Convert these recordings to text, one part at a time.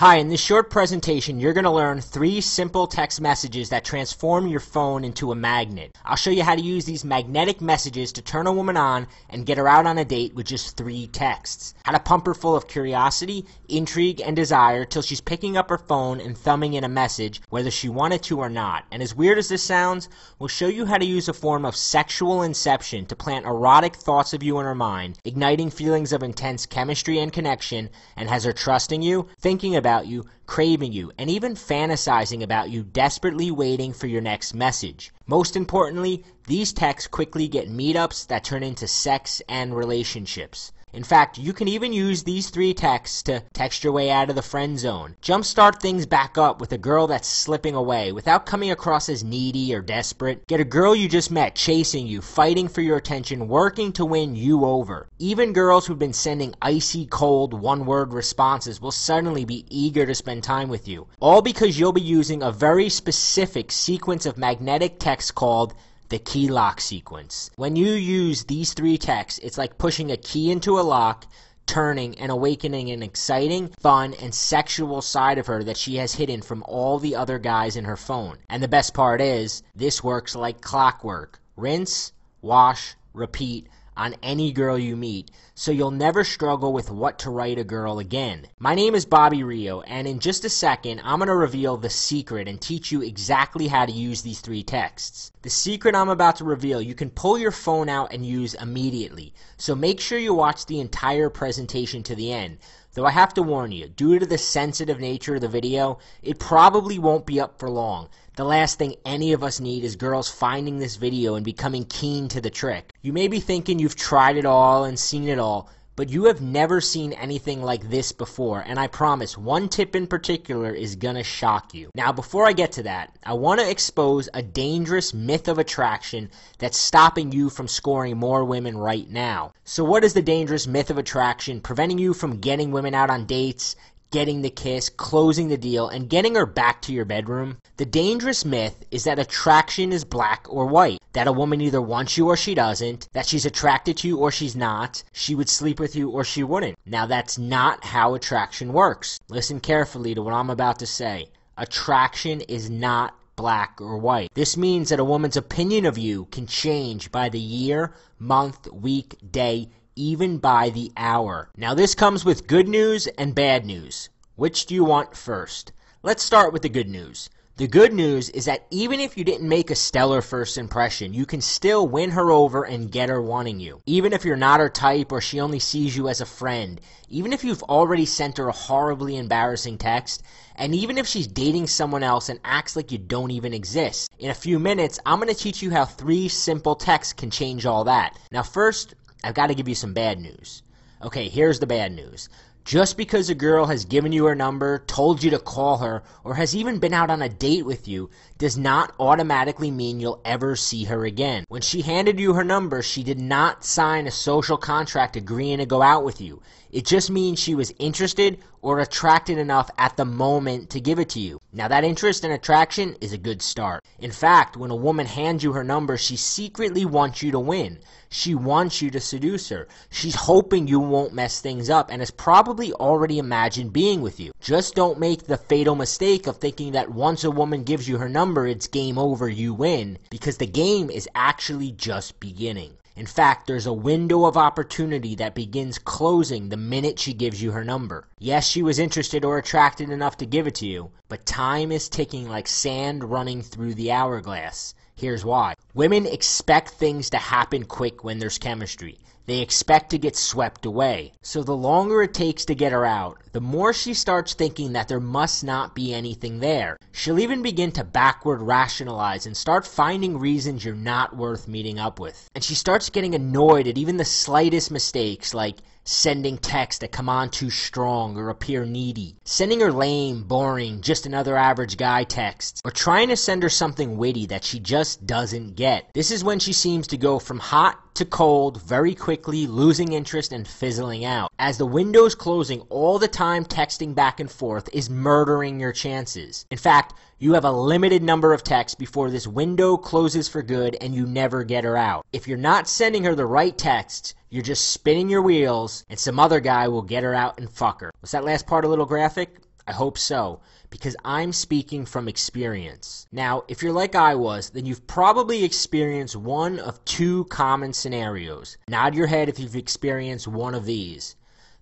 Hi, in this short presentation, you're going to learn 3 simple text messages that transform your phone into a magnet. I'll show you how to use these magnetic messages to turn a woman on and get her out on a date with just 3 texts. How to pump her full of curiosity, intrigue, and desire till she's picking up her phone and thumbing in a message, whether she wanted to or not. And as weird as this sounds, we'll show you how to use a form of sexual inception to plant erotic thoughts of you in her mind, igniting feelings of intense chemistry and connection, and has her trusting you, thinking about you, craving you, and even fantasizing about you, desperately waiting for your next message. Most importantly, these texts quickly get meetups that turn into sex and relationships. In fact, you can even use these 3 texts to text your way out of the friend zone. Jumpstart things back up with a girl that's slipping away without coming across as needy or desperate. Get a girl you just met chasing you, fighting for your attention, working to win you over. Even girls who've been sending icy cold one-word responses will suddenly be eager to spend time with you. All because you'll be using a very specific sequence of magnetic text called the key lock sequence. When you use these 3 texts, it's like pushing a key into a lock, turning and awakening an exciting, fun, and sexual side of her that she has hidden from all the other guys in her phone. And the best part is, this works like clockwork. Rinse, wash, repeat on any girl you meet, so you'll never struggle with what to write a girl again. My name is Bobby Rio, and in just a second, I'm going to reveal the secret and teach you exactly how to use these 3 texts. The secret I'm about to reveal, you can pull your phone out and use immediately, so make sure you watch the entire presentation to the end. Though I have to warn you, due to the sensitive nature of the video, it probably won't be up for long. The last thing any of us need is girls finding this video and becoming keen to the trick. You may be thinking you've tried it all and seen it all, but you have never seen anything like this before, and I promise one tip in particular is gonna shock you. Now, before I get to that, I want to expose a dangerous myth of attraction that's stopping you from scoring more women right now. So what is the dangerous myth of attraction preventing you from getting women out on dates, getting the kiss, closing the deal, and getting her back to your bedroom? The dangerous myth is that attraction is black or white, that a woman either wants you or she doesn't, that she's attracted to you or she's not, she would sleep with you or she wouldn't. Now, that's not how attraction works. Listen carefully to what I'm about to say. Attraction is not black or white. This means that a woman's opinion of you can change by the year, month, week, day, even by the hour. Now, this comes with good news and bad news. Which do you want first? Let's start with the good news. The good news is that even if you didn't make a stellar first impression, you can still win her over and get her wanting you. Even if you're not her type or she only sees you as a friend, even if you've already sent her a horribly embarrassing text, and even if she's dating someone else and acts like you don't even exist. In a few minutes, I'm going to teach you how 3 simple texts can change all that. Now first, I've got to give you some bad news. Okay, here's the bad news. Just because a girl has given you her number, told you to call her, or has even been out on a date with you, does not automatically mean you'll ever see her again. When she handed you her number, she did not sign a social contract agreeing to go out with you. It just means she was interested or attracted enough at the moment to give it to you. Now, that interest and attraction is a good start. In fact, when a woman hands you her number, she secretly wants you to win. She wants you to seduce her. She's hoping you won't mess things up and has probably already imagined being with you. Just don't make the fatal mistake of thinking that once a woman gives you her number, it's game over, you win, because the game is actually just beginning. In fact, there's a window of opportunity that begins closing the minute she gives you her number. Yes, she was interested or attracted enough to give it to you, but time is ticking like sand running through the hourglass. Here's why. Women expect things to happen quick when there's chemistry. They expect to get swept away. So the longer it takes to get her out, the more she starts thinking that there must not be anything there. She'll even begin to backward rationalize and start finding reasons you're not worth meeting up with. And she starts getting annoyed at even the slightest mistakes, like sending texts that come on too strong or appear needy, sending her lame, boring, just another average guy texts, or trying to send her something witty that she just doesn't get. This is when she seems to go from hot to cold very quickly, losing interest and fizzling out. As the window's closing, all the time texting back and forth is murdering your chances. In fact, you have a limited number of texts before this window closes for good and you never get her out. If you're not sending her the right texts, you're just spinning your wheels and some other guy will get her out and fuck her. Was that last part a little graphic? I hope so, because I'm speaking from experience. Now, if you're like I was, then you've probably experienced one of two common scenarios. Nod your head if you've experienced one of these.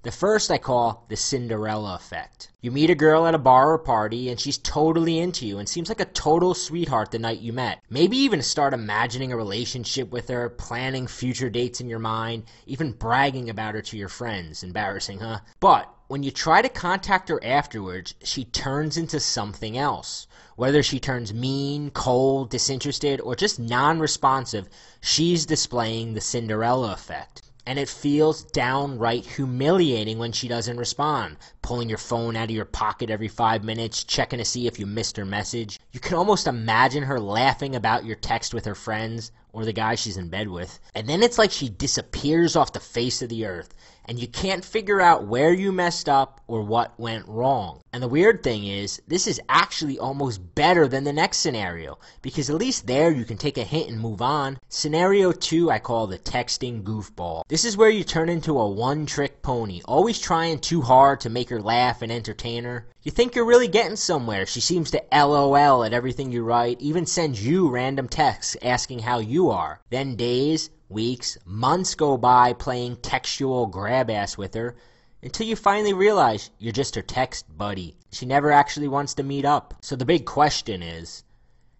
The first I call the Cinderella effect. You meet a girl at a bar or party and she's totally into you and seems like a total sweetheart the night you met. Maybe even start imagining a relationship with her, planning future dates in your mind, even bragging about her to your friends. Embarrassing, huh? But when you try to contact her afterwards, she turns into something else. Whether she turns mean, cold, disinterested, or just non-responsive, she's displaying the Cinderella effect. And it feels downright humiliating when she doesn't respond, pulling your phone out of your pocket every 5 minutes, checking to see if you missed her message. You can almost imagine her laughing about your text with her friends, or the guy she's in bed with. And then it's like she disappears off the face of the earth, and you can't figure out where you messed up or what went wrong. And the weird thing is, this is actually almost better than the next scenario, because at least there you can take a hint and move on. Scenario 2 I call the texting goofball. This is where you turn into a one-trick pony, always trying too hard to make her laugh and entertain her. You think you're really getting somewhere. She seems to LOL at everything you write, even sends you random texts asking how you are. Then days, weeks, months go by playing textual grab-ass with her, until you finally realize you're just her text buddy. She never actually wants to meet up. So the big question is,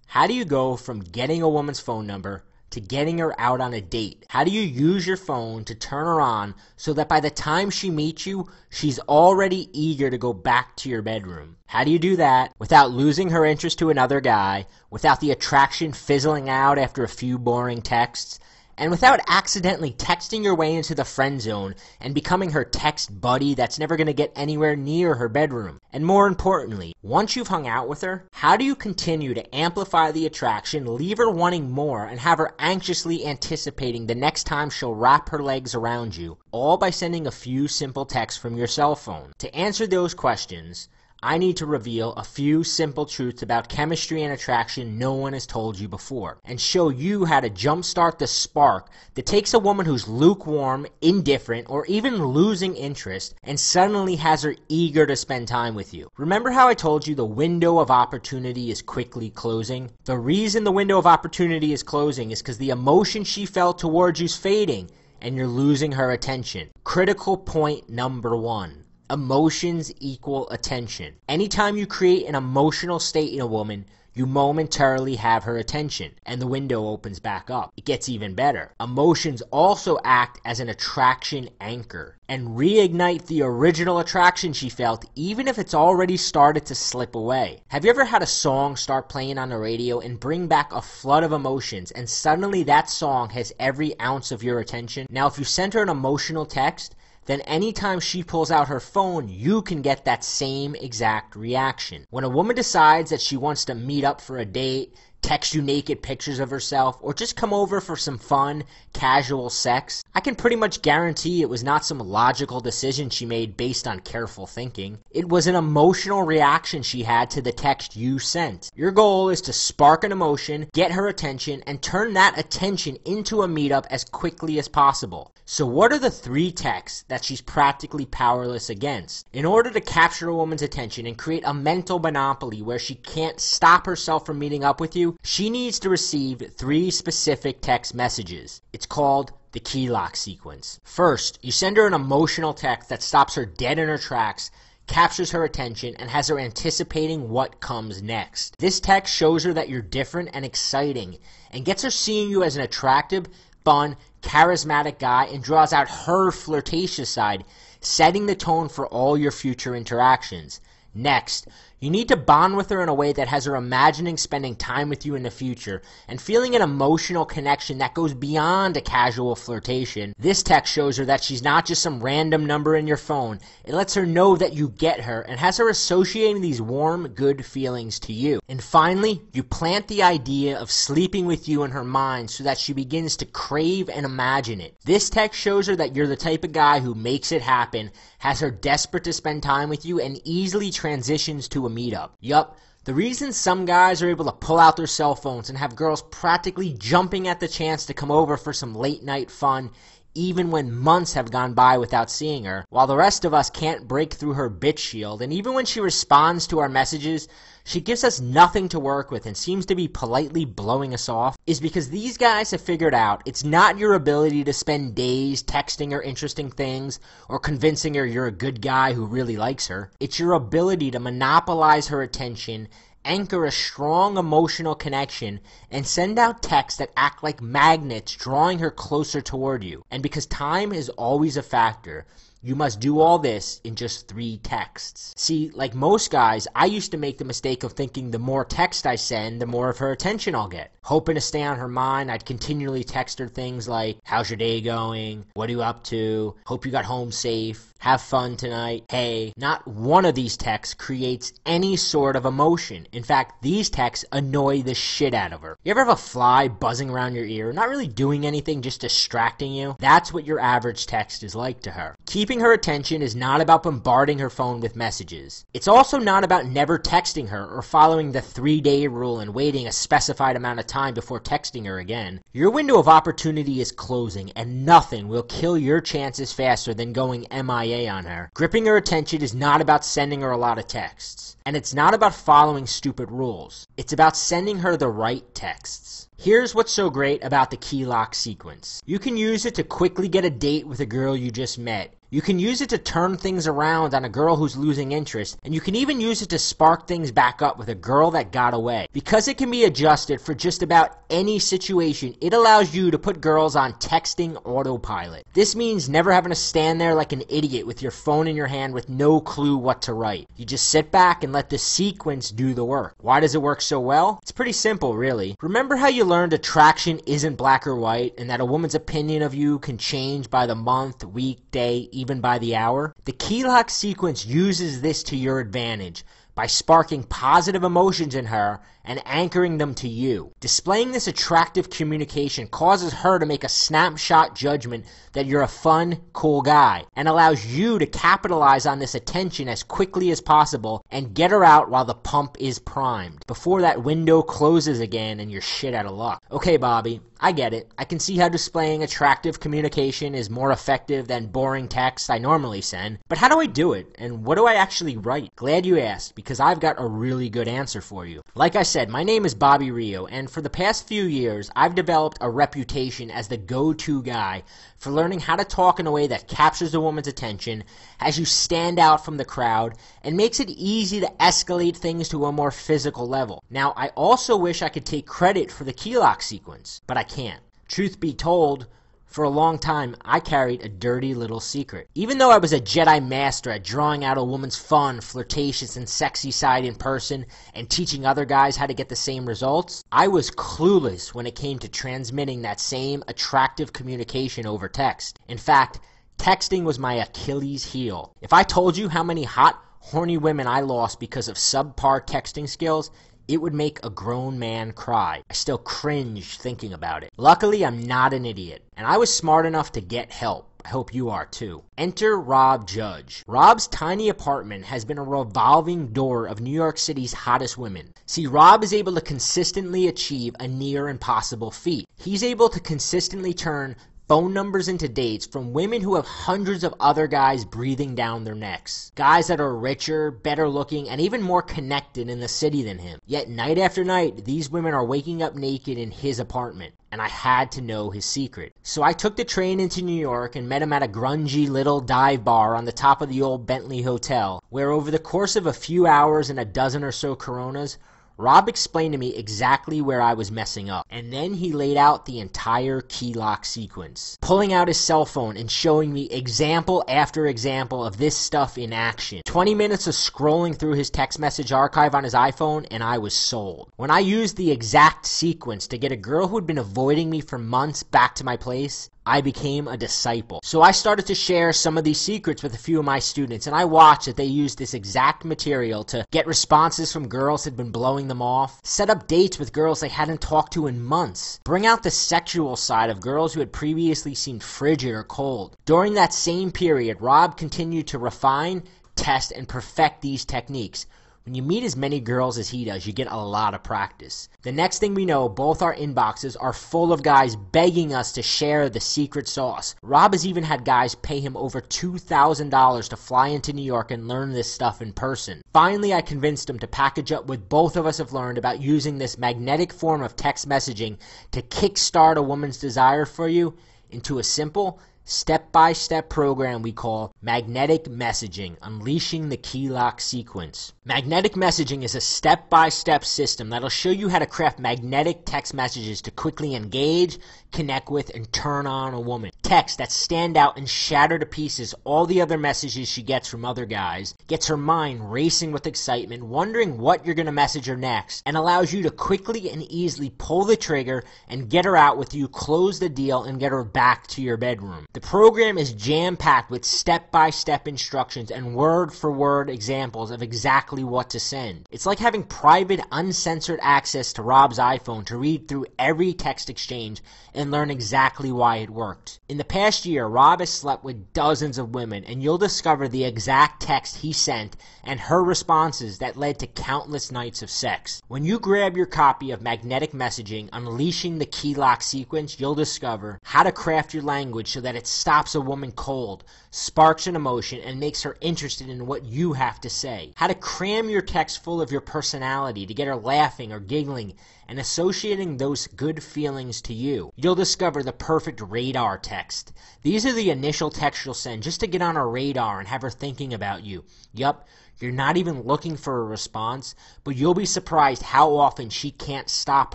how do you go from getting a woman's phone number to getting her out on a date? How do you use your phone to turn her on so that by the time she meets you, she's already eager to go back to your bedroom? How do you do that without losing her interest to another guy, without the attraction fizzling out after a few boring texts, and without accidentally texting your way into the friend zone and becoming her text buddy that's never going to get anywhere near her bedroom? And more importantly, once you've hung out with her, how do you continue to amplify the attraction, leave her wanting more, and have her anxiously anticipating the next time she'll wrap her legs around you, all by sending a few simple texts from your cell phone? To answer those questions, I need to reveal a few simple truths about chemistry and attraction no one has told you before, and show you how to jumpstart the spark that takes a woman who's lukewarm, indifferent, or even losing interest and suddenly has her eager to spend time with you. Remember how I told you the window of opportunity is quickly closing? The reason the window of opportunity is closing is because the emotion she felt towards you is fading and you're losing her attention. Critical point number 1. Emotions equal attention. Anytime you create an emotional state in a woman, you momentarily have her attention, and the window opens back up. It gets even better. Emotions also act as an attraction anchor and reignite the original attraction she felt, even if it's already started to slip away. Have you ever had a song start playing on the radio and bring back a flood of emotions, and suddenly that song has every ounce of your attention? Now, if you send her an emotional text, then anytime she pulls out her phone, you can get that same exact reaction. When a woman decides that she wants to meet up for a date, text you naked pictures of herself, or just come over for some fun, casual sex, I can pretty much guarantee it was not some logical decision she made based on careful thinking. It was an emotional reaction she had to the text you sent. Your goal is to spark an emotion, get her attention, and turn that attention into a meetup as quickly as possible. So what are the 3 texts that she's practically powerless against? In order to capture a woman's attention and create a mental monopoly where she can't stop herself from meeting up with you, she needs to receive 3 specific text messages. It's called the key lock sequence. First, you send her an emotional text that stops her dead in her tracks, captures her attention, and has her anticipating what comes next. This text shows her that you're different and exciting, and gets her seeing you as an attractive, fun, charismatic guy, and draws out her flirtatious side, setting the tone for all your future interactions. Next, you need to bond with her in a way that has her imagining spending time with you in the future and feeling an emotional connection that goes beyond a casual flirtation. This text shows her that she's not just some random number in your phone. It lets her know that you get her and has her associating these warm, good feelings to you. And finally, you plant the idea of sleeping with you in her mind so that she begins to crave and imagine it. This text shows her that you're the type of guy who makes it happen, has her desperate to spend time with you, and easily transitions to a meetup. Yup, the reason some guys are able to pull out their cell phones and have girls practically jumping at the chance to come over for some late night fun even when months have gone by without seeing her, while the rest of us can't break through her bitch shield. And even when she responds to our messages, she gives us nothing to work with and seems to be politely blowing us off, is because these guys have figured out it's not your ability to spend days texting her interesting things or convincing her you're a good guy who really likes her. It's your ability to monopolize her attention, anchor a strong emotional connection, and send out texts that act like magnets, drawing her closer toward you. And because time is always a factor, you must do all this in just 3 texts. See, like most guys, I used to make the mistake of thinking the more text I send, the more of her attention I'll get. Hoping to stay on her mind, I'd continually text her things like, how's your day going? What are you up to? Hope you got home safe. Have fun tonight. Hey. Not one of these texts creates any sort of emotion. In fact, these texts annoy the shit out of her. You ever have a fly buzzing around your ear, not really doing anything, just distracting you? That's what your average text is like to her. Keeping her attention is not about bombarding her phone with messages. It's also not about never texting her or following the 3-day rule and waiting a specified amount of time before texting her again. Your window of opportunity is closing, and nothing will kill your chances faster than going MIA on her. Gripping her attention is not about sending her a lot of texts. And it's not about following stupid rules. It's about sending her the right texts. Here's what's so great about the key lock sequence. You can use it to quickly get a date with a girl you just met. You can use it to turn things around on a girl who's losing interest, and you can even use it to spark things back up with a girl that got away. Because it can be adjusted for just about any situation, it allows you to put girls on texting autopilot. This means never having to stand there like an idiot with your phone in your hand with no clue what to write. You just sit back and let the sequence do the work. Why does it work so well? It's pretty simple, really. Remember how you learned attraction isn't black or white, and that a woman's opinion of you can change by the month, week, day, even by the hour? The key lock sequence uses this to your advantage by sparking positive emotions in her and anchoring them to you. Displaying this attractive communication causes her to make a snapshot judgment that you're a fun, cool guy, and allows you to capitalize on this attention as quickly as possible and get her out while the pump is primed, before that window closes again and you're shit out of luck. Okay, Bobby, I get it. I can see how displaying attractive communication is more effective than boring text I normally send, but how do I do it, and what do I actually write? Glad you asked, because I've got a really good answer for you. Like I said, my name is Bobby Rio, and for the past few years, I've developed a reputation as the go-to guy for learning how to talk in a way that captures a woman's attention, has you stand out from the crowd, and makes it easy to escalate things to a more physical level. Now, I also wish I could take credit for the key lock sequence, but I can't. Truth be told, for a long time, I carried a dirty little secret. Even though I was a Jedi master at drawing out a woman's fun, flirtatious, and sexy side in person and teaching other guys how to get the same results, I was clueless when it came to transmitting that same attractive communication over text. In fact, texting was my Achilles heel. If I told you how many hot, horny women I lost because of subpar texting skills, it would make a grown man cry. I still cringe thinking about it. Luckily, I'm not an idiot, and I was smart enough to get help. I hope you are too. Enter Rob Judge. Rob's tiny apartment has been a revolving door of New York City's hottest women. See, Rob is able to consistently achieve a near impossible feat. He's able to consistently turn phone numbers into dates from women who have hundreds of other guys breathing down their necks. Guys that are richer, better looking, and even more connected in the city than him. Yet night after night, these women are waking up naked in his apartment. And I had to know his secret. So I took the train into New York and met him at a grungy little dive bar on the top of the old Bentley Hotel, where over the course of a few hours and a dozen or so Coronas, Rob explained to me exactly where I was messing up, and then he laid out the entire key lock sequence, pulling out his cell phone and showing me example after example of this stuff in action. 20 minutes of scrolling through his text message archive on his iPhone, and I was sold. When I used the exact sequence to get a girl who had been avoiding me for months back to my place, I became a disciple. So I started to share some of these secrets with a few of my students, and I watched that they used this exact material to get responses from girls who had been blowing them off, set up dates with girls they hadn't talked to in months, bring out the sexual side of girls who had previously seemed frigid or cold. During that same period, Rob continued to refine, test, and perfect these techniques, When you meet as many girls as he does, you get a lot of practice. The next thing we know, both our inboxes are full of guys begging us to share the secret sauce. Rob has even had guys pay him over $2,000 to fly into New York and learn this stuff in person. Finally, I convinced him to package up what both of us have learned about using this magnetic form of text messaging to kickstart a woman's desire for you into a simple, step-by-step program we call Magnetic Messaging, Unleashing the Key Lock Sequence. Magnetic Messaging is a step-by-step system that'll show you how to craft magnetic text messages to quickly engage, connect with, and turn on a woman. Texts that stand out and shatter to pieces all the other messages she gets from other guys, gets her mind racing with excitement, wondering what you're going to message her next, and allows you to quickly and easily pull the trigger and get her out with you, close the deal, and get her back to your bedroom. The program is jam-packed with step-by-step instructions and word-for-word examples of exactly what to send. It's like having private, uncensored access to Rob's iPhone to read through every text exchange and learn exactly why it worked. In the past year, Rob has slept with dozens of women, and you'll discover the exact text he sent and her responses that led to countless nights of sex. When you grab your copy of Magnetic Messaging, Unleashing the Key Lock Sequence, you'll discover how to craft your language so that it stops a woman cold, sparks an emotion, and makes her interested in what you have to say. How to cram your text full of your personality to get her laughing or giggling and associating those good feelings to you. You'll discover the perfect radar text. These are the initial texts you'll send just to get on her radar and have her thinking about you. Yup, you're not even looking for a response, but you'll be surprised how often she can't stop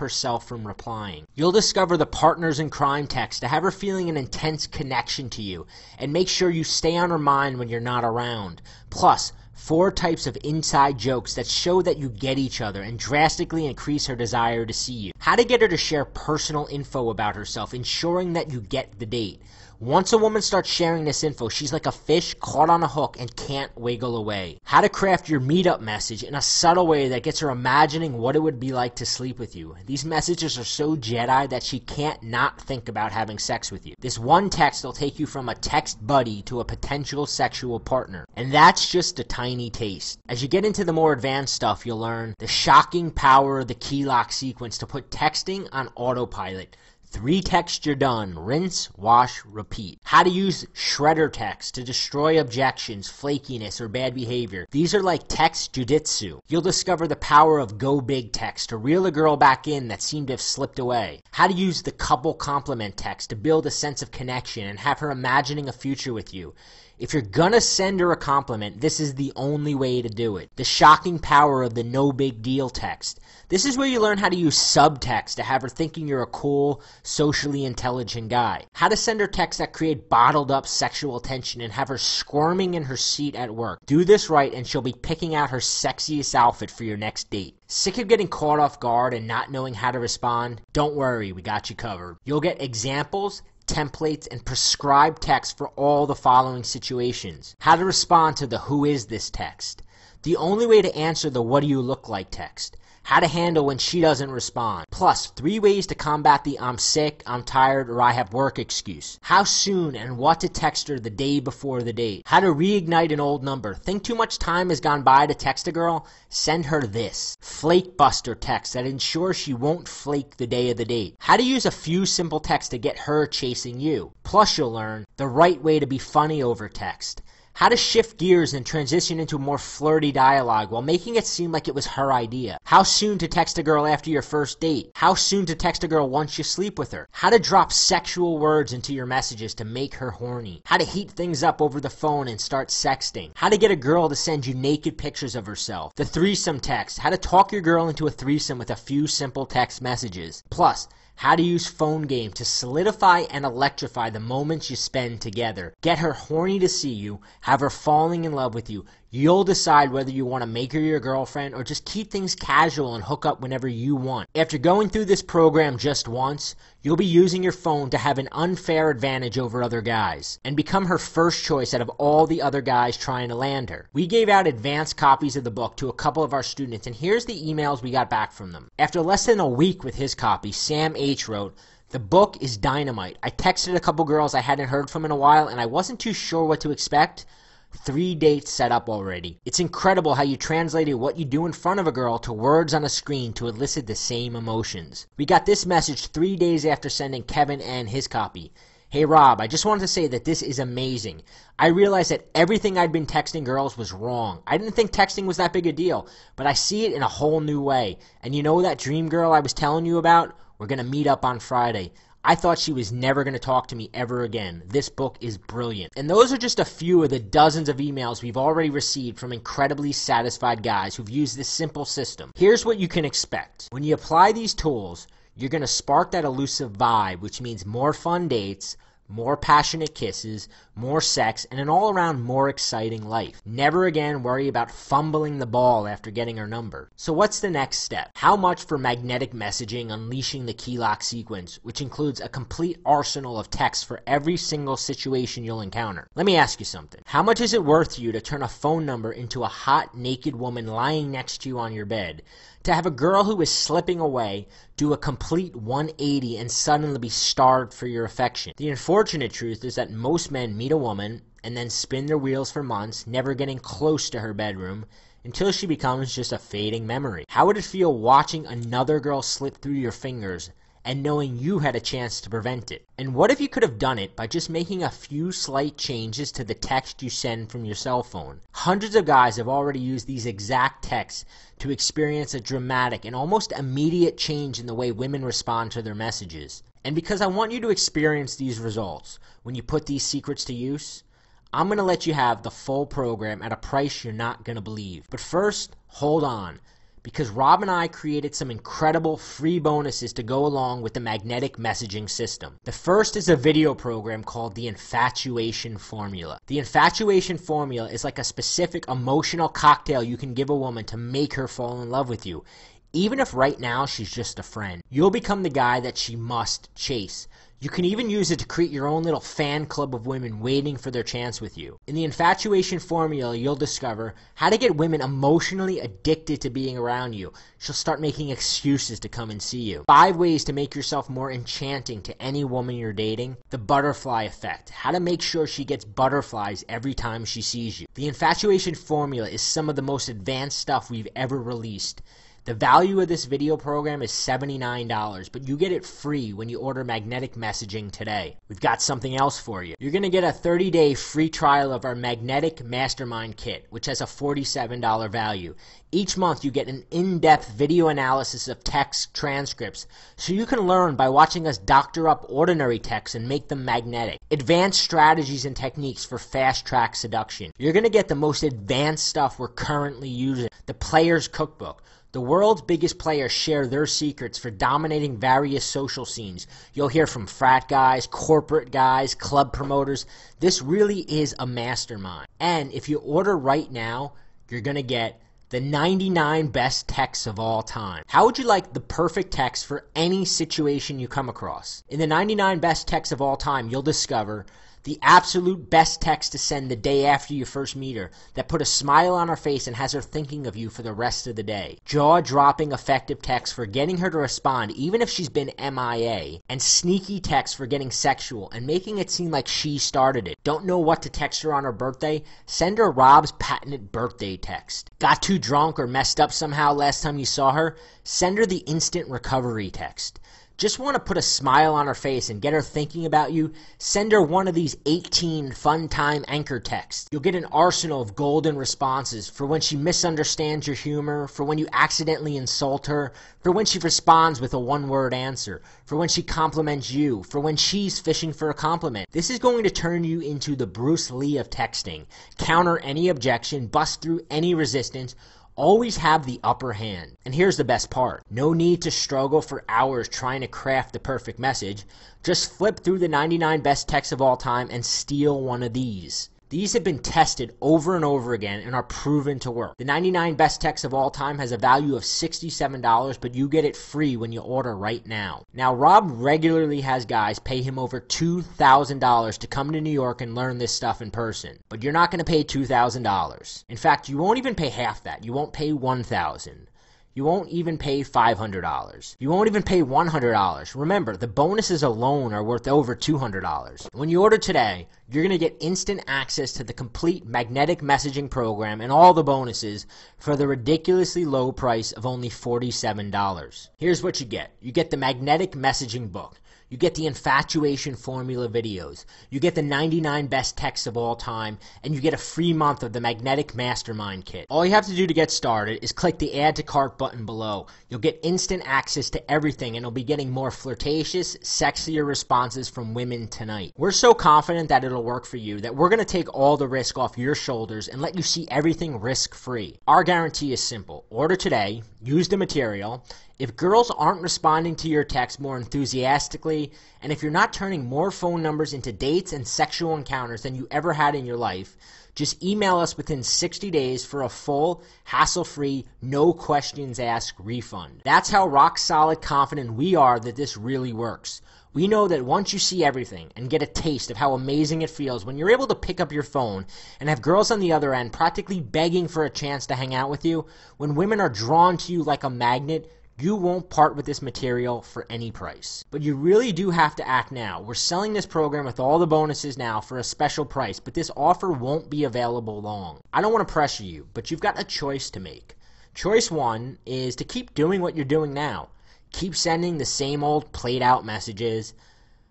herself from replying. You'll discover the partners in crime text to have her feeling an intense connection to you and make sure you stay on her mind when you're not around. Plus, 4 types of inside jokes that show that you get each other and drastically increase her desire to see you. How to get her to share personal info about herself, ensuring that you get the date. Once a woman starts sharing this info, she's like a fish caught on a hook and can't wiggle away. How to craft your meetup message in a subtle way that gets her imagining what it would be like to sleep with you. These messages are so Jedi that she can't not think about having sex with you. This one text will take you from a text buddy to a potential sexual partner. And that's just a tiny taste. As you get into the more advanced stuff, you'll learn the shocking power of the key lock sequence to put texting on autopilot. 3 texts, you're done. Rinse, wash, repeat. How to use shredder text to destroy objections, flakiness, or bad behavior. These are like text jujitsu. You'll discover the power of go big text to reel a girl back in that seemed to have slipped away. How to use the couple compliment text to build a sense of connection and have her imagining a future with you. If you're gonna send her a compliment, this is the only way to do it. The shocking power of the no big deal text. This is where you learn how to use subtext to have her thinking you're a cool, socially intelligent guy. How to send her texts that create bottled up sexual tension and have her squirming in her seat at work. Do this right and she'll be picking out her sexiest outfit for your next date. Sick of getting caught off guard and not knowing how to respond? Don't worry, we got you covered. You'll get examples, templates, and prescribed text for all the following situations. How to respond to the who is this text. The only way to answer the what do you look like text. How to handle when she doesn't respond. Plus, 3 ways to combat the I'm sick, I'm tired, or I have work excuse. How soon and what to text her the day before the date. How to reignite an old number. Think too much time has gone by to text a girl? Send her this. Flake buster text that ensures she won't flake the day of the date. How to use a few simple texts to get her chasing you. Plus, you'll learn the right way to be funny over text. How to shift gears and transition into more flirty dialogue while making it seem like it was her idea. How soon to text a girl after your first date. How soon to text a girl once you sleep with her. How to drop sexual words into your messages to make her horny. How to heat things up over the phone and start sexting. How to get a girl to send you naked pictures of herself. The threesome text. How to talk your girl into a threesome with a few simple text messages. Plus, how to use phone game to solidify and electrify the moments you spend together. Get her horny to see you, have her falling in love with you. You'll decide whether you want to make her your girlfriend or just keep things casual and hook up whenever you want. After going through this program just once, you'll be using your phone to have an unfair advantage over other guys and become her first choice out of all the other guys trying to land her. We gave out advanced copies of the book to a couple of our students, and here's the emails we got back from them. After less than a week with his copy, Sam H. wrote, "The book is dynamite. I texted a couple girls I hadn't heard from in a while and I wasn't too sure what to expect. 3 dates set up already. It's incredible how you translated what you do in front of a girl to words on a screen to elicit the same emotions. We got this message 3 days after sending Kevin N his copy. Hey Rob, I just wanted to say that this is amazing. I realized that everything I'd been texting girls was wrong. I didn't think texting was that big a deal, but I see it in a whole new way. And you know that dream girl I was telling you about? We're going to meet up on Friday. I thought she was never going to talk to me ever again. This book is brilliant. And those are just a few of the dozens of emails we've already received from incredibly satisfied guys who've used this simple system. Here's what you can expect. When you apply these tools, you're going to spark that elusive vibe, which means more fun dates, more passionate kisses, more sex, and an all-around more exciting life. Never again worry about fumbling the ball after getting her number. So what's the next step? How much for magnetic messaging unleashing the key lock sequence, which includes a complete arsenal of texts for every single situation you'll encounter? Let me ask you something. How much is it worth to you to turn a phone number into a hot, naked woman lying next to you on your bed? To have a girl who is slipping away do a complete 180 and suddenly be starved for your affection? The unfortunate truth is that most men meet a woman and then spin their wheels for months, never getting close to her bedroom, until she becomes just a fading memory. How would it feel watching another girl slip through your fingers and knowing you had a chance to prevent it? And what if you could have done it by just making a few slight changes to the text you send from your cell phone? Hundreds of guys have already used these exact texts to experience a dramatic and almost immediate change in the way women respond to their messages. And because I want you to experience these results when you put these secrets to use, I'm going to let you have the full program at a price you're not going to believe. But first, hold on, because Rob and I created some incredible free bonuses to go along with the magnetic messaging system. The first is a video program called the Infatuation Formula. The Infatuation Formula is like a specific emotional cocktail you can give a woman to make her fall in love with you, even if right now she's just a friend. You'll become the guy that she must chase. You can even use it to create your own little fan club of women waiting for their chance with you. In the Infatuation Formula, you'll discover how to get women emotionally addicted to being around you. She'll start making excuses to come and see you. 5 ways to make yourself more enchanting to any woman you're dating. The butterfly effect. How to make sure she gets butterflies every time she sees you. The Infatuation Formula is some of the most advanced stuff we've ever released. The value of this video program is $79, but you get it free when you order magnetic messaging today. We've got something else for you. You're going to get a 30-day free trial of our Magnetic Mastermind Kit, which has a $47 value. Each month you get an in-depth video analysis of text transcripts, so you can learn by watching us doctor up ordinary texts and make them magnetic. Advanced strategies and techniques for fast-track seduction. You're going to get the most advanced stuff we're currently using. The Player's Cookbook. The world's biggest players share their secrets for dominating various social scenes. You'll hear from frat guys, corporate guys, club promoters. This really is a mastermind. And if you order right now, you're going to get the 99 best texts of all time. How would you like the perfect text for any situation you come across? In the 99 best texts of all time, you'll discover the absolute best text to send the day after you first meet her that put a smile on her face and has her thinking of you for the rest of the day. Jaw-dropping effective text for getting her to respond even if she's been MIA. And sneaky text for getting sexual and making it seem like she started it. Don't know what to text her on her birthday? Send her Rob's patented birthday text. Got too drunk or messed up somehow last time you saw her? Send her the instant recovery text. Just want to put a smile on her face and get her thinking about you? Send her one of these 18 fun time anchor texts. You'll get an arsenal of golden responses for when she misunderstands your humor, for when you accidentally insult her, for when she responds with a one-word answer, for when she compliments you, for when she's fishing for a compliment. This is going to turn you into the Bruce Lee of texting. Counter any objection, bust through any resistance, always have the upper hand. And here's the best part. No need to struggle for hours trying to craft the perfect message. Just flip through the 99 best texts of all time and steal one of these. These have been tested over and over again and are proven to work. The 99 best texts of all time has a value of $67, but you get it free when you order right now. Now, Rob regularly has guys pay him over $2,000 to come to New York and learn this stuff in person. But you're not going to pay $2,000. In fact, you won't even pay half that. You won't pay $1,000. You won't even pay $500. You won't even pay $100. Remember, the bonuses alone are worth over $200. When you order today, you're going to get instant access to the complete magnetic messaging program and all the bonuses for the ridiculously low price of only $47. Here's what you get. You get the magnetic messaging book. You get the infatuation formula videos. You get the 99 best texts of all time, and you get a free month of the magnetic mastermind kit. All you have to do to get started is click the add to cart button below. You'll get instant access to everything, and you'll be getting more flirtatious, sexier responses from women tonight. We're so confident that it'll work for you that we're going to take all the risk off your shoulders and let you see everything risk-free. Our guarantee is simple. Order today, use the material. If girls aren't responding to your text more enthusiastically, and if you're not turning more phone numbers into dates and sexual encounters than you ever had in your life, just email us within 60 days for a full, hassle-free, no questions asked refund. That's how rock solid confident we are that this really works. We know that once you see everything and get a taste of how amazing it feels when you're able to pick up your phone and have girls on the other end practically begging for a chance to hang out with you, when women are drawn to you like a magnet, you won't part with this material for any price. But you really do have to act now. We're selling this program with all the bonuses now for a special price, but this offer won't be available long. I don't want to pressure you, but you've got a choice to make. Choice one is to keep doing what you're doing now. Keep sending the same old played out messages.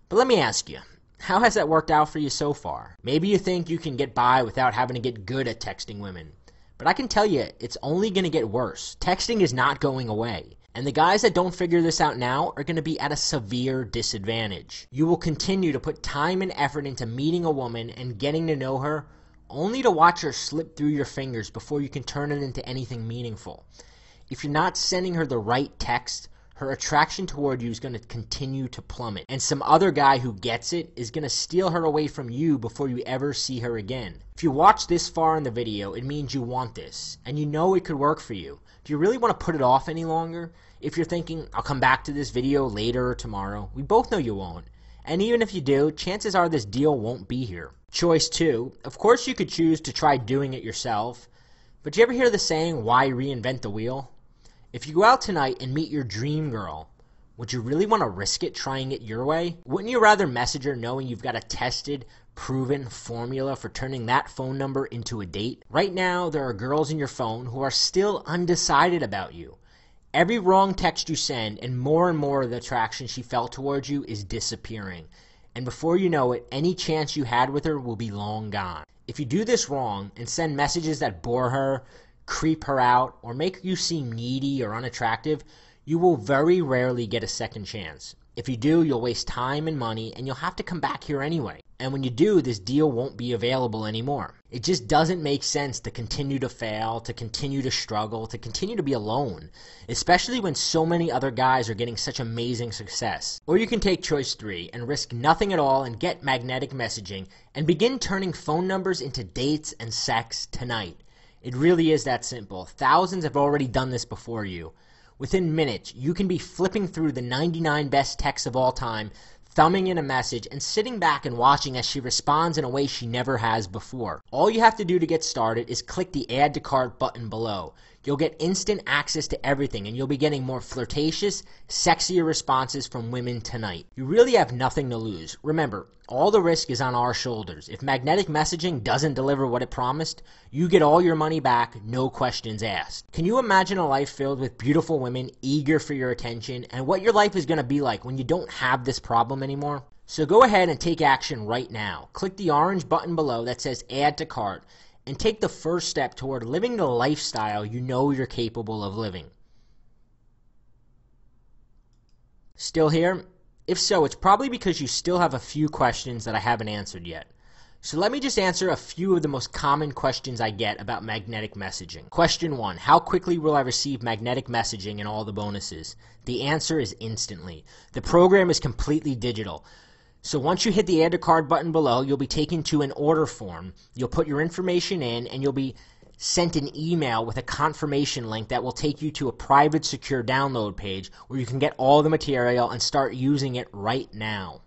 But let me ask you, how has that worked out for you so far? Maybe you think you can get by without having to get good at texting women. But I can tell you, it's only going to get worse. Texting is not going away. And the guys that don't figure this out now are going to be at a severe disadvantage. You will continue to put time and effort into meeting a woman and getting to know her, only to watch her slip through your fingers before you can turn it into anything meaningful. If you're not sending her the right text, her attraction toward you is going to continue to plummet. And some other guy who gets it is going to steal her away from you before you ever see her again. If you watch this far in the video, it means you want this, and you know it could work for you. Do you really want to put it off any longer? If you're thinking, I'll come back to this video later or tomorrow, we both know you won't. And even if you do, chances are this deal won't be here. Choice two, of course you could choose to try doing it yourself, but you ever hear the saying, why reinvent the wheel? If you go out tonight and meet your dream girl, would you really want to risk it trying it your way? Wouldn't you rather message her knowing you've got a tested, proven formula for turning that phone number into a date? Right now, there are girls in your phone who are still undecided about you. Every wrong text you send and more of the attraction she felt towards you is disappearing. And before you know it, any chance you had with her will be long gone. If you do this wrong and send messages that bore her, creep her out, or make you seem needy or unattractive, you will very rarely get a second chance. If you do, you'll waste time and money, and you'll have to come back here anyway. And when you do, this deal won't be available anymore. It just doesn't make sense to continue to fail, to continue to struggle, to continue to be alone, especially when so many other guys are getting such amazing success. Or you can take choice three and risk nothing at all and get magnetic messaging and begin turning phone numbers into dates and sex tonight. It really is that simple. Thousands have already done this before you. Within minutes, you can be flipping through the 99 best texts of all time, thumbing in a message, and sitting back and watching as she responds in a way she never has before. All you have to do to get started is click the Add to Cart button below. You'll get instant access to everything, and you'll be getting more flirtatious, sexier responses from women tonight. You really have nothing to lose. Remember, all the risk is on our shoulders. If magnetic messaging doesn't deliver what it promised, you get all your money back, no questions asked. Can you imagine a life filled with beautiful women eager for your attention, and what your life is going to be like when you don't have this problem anymore? So go ahead and take action right now. Click the orange button below that says Add to Cart, and take the first step toward living the lifestyle you know you're capable of living. Still here? If so, it's probably because you still have a few questions that I haven't answered yet. So let me just answer a few of the most common questions I get about magnetic messaging. Question 1. How quickly will I receive magnetic messaging and all the bonuses? The answer is instantly. The program is completely digital. So once you hit the Add to Cart button below, you'll be taken to an order form. You'll put your information in, and you'll be sent an email with a confirmation link that will take you to a private, secure download page where you can get all the material and start using it right now.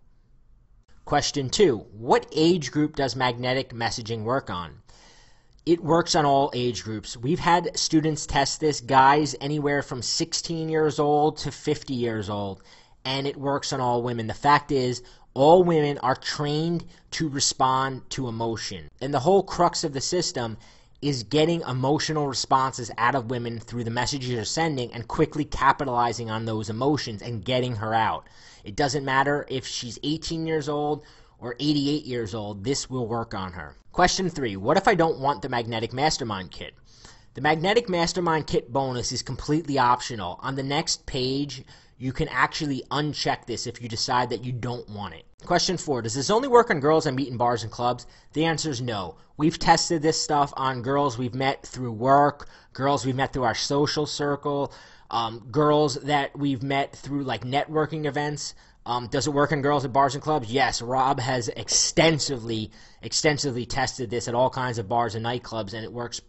Question 2. What age group does magnetic messaging work on? It works on all age groups. We've had students test this, guys anywhere from 16 years old to 50 years old, and it works on all women. The fact is, all women are trained to respond to emotion. And the whole crux of the system is getting emotional responses out of women through the messages you're sending and quickly capitalizing on those emotions and getting her out. It doesn't matter if she's 18 years old or 88 years old, this will work on her. Question 3, what if I don't want the Magnetic Mastermind Kit? The Magnetic Mastermind Kit bonus is completely optional. On the next page, you can actually uncheck this if you decide that you don't want it. Question 4, does this only work on girls I meet in bars and clubs? The answer is no. We've tested this stuff on girls we've met through work, girls we've met through our social circle, girls that we've met through like networking events. Does it work on girls at bars and clubs? Yes, Rob has extensively tested this at all kinds of bars and nightclubs, and it works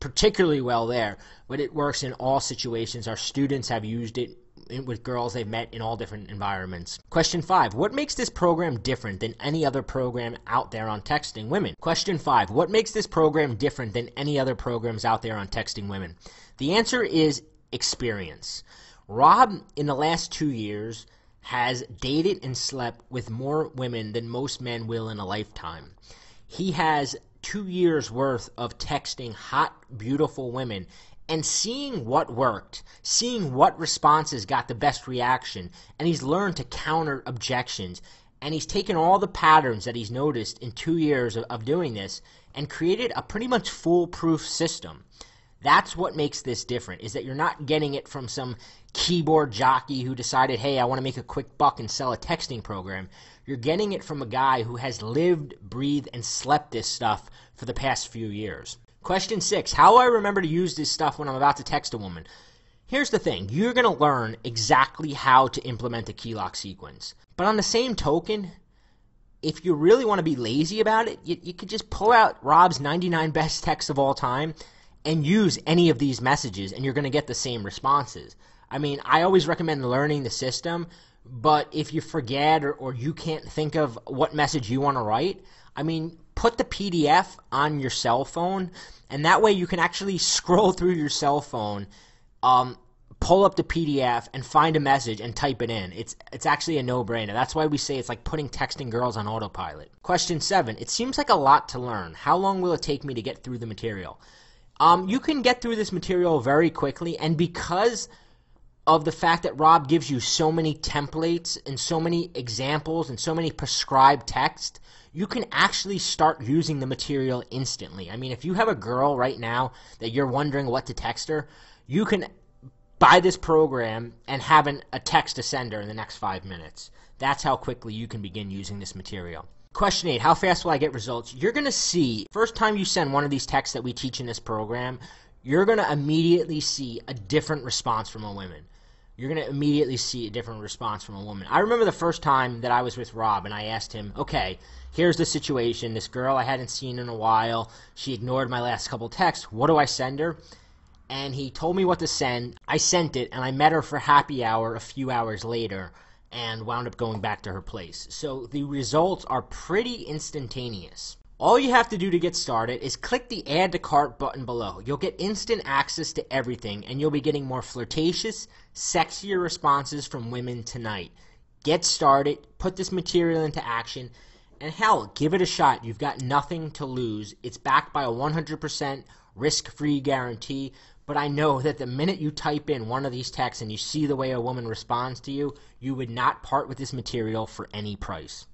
particularly well there. But it works in all situations. Our students have used it with girls they've met in all different environments. Question 5, what makes this program different than any other program out there on texting women? Question 5, what makes this program different than any other programs out there on texting women? The answer is experience. Rob, in the last 2 years, has dated and slept with more women than most men will in a lifetime. He has 2 years worth of texting hot, beautiful women and seeing what worked, seeing what responses got the best reaction, and he's learned to counter objections, and he's taken all the patterns that he's noticed in 2 years of doing this and created a pretty much foolproof system. That's what makes this different, is that you're not getting it from some keyboard jockey who decided, hey, I want to make a quick buck and sell a texting program. You're getting it from a guy who has lived, breathed, and slept this stuff for the past few years. Question 6, how do I remember to use this stuff when I'm about to text a woman? Here's the thing, you're going to learn exactly how to implement a key lock sequence. But on the same token, if you really want to be lazy about it, you could just pull out Rob's 99 best texts of all time and use any of these messages, and you're going to get the same responses. I mean, I always recommend learning the system, but if you forget or you can't think of what message you want to write, I mean, put the PDF on your cell phone, and that way you can actually scroll through your cell phone, pull up the PDF, and find a message and type it in. It's actually a no-brainer. That's why we say it's like putting texting girls on autopilot. Question 7, it seems like a lot to learn. How long will it take me to get through the material? You can get through this material very quickly, and because of the fact that Rob gives you so many templates and so many examples and so many prescribed text, you can actually start using the material instantly. I mean, if you have a girl right now that you're wondering what to text her, you can buy this program and have a text to send her in the next 5 minutes. That's how quickly you can begin using this material. Question 8, how fast will I get results? You're going to see, first time you send one of these texts that we teach in this program, you're going to immediately see a different response from a woman. You're going to immediately see a different response from a woman. I remember the first time that I was with Rob and I asked him, okay, here's the situation. This girl I hadn't seen in a while. She ignored my last couple texts. What do I send her? And he told me what to send. I sent it, and I met her for happy hour a few hours later and wound up going back to her place. So the results are pretty instantaneous. All you have to do to get started is click the Add to Cart button below. You'll get instant access to everything, and you'll be getting more flirtatious, sexier responses from women tonight. Get started, put this material into action, and hell, give it a shot. You've got nothing to lose. It's backed by a 100% risk-free guarantee, but I know that the minute you type in one of these texts and you see the way a woman responds to you, you would not part with this material for any price.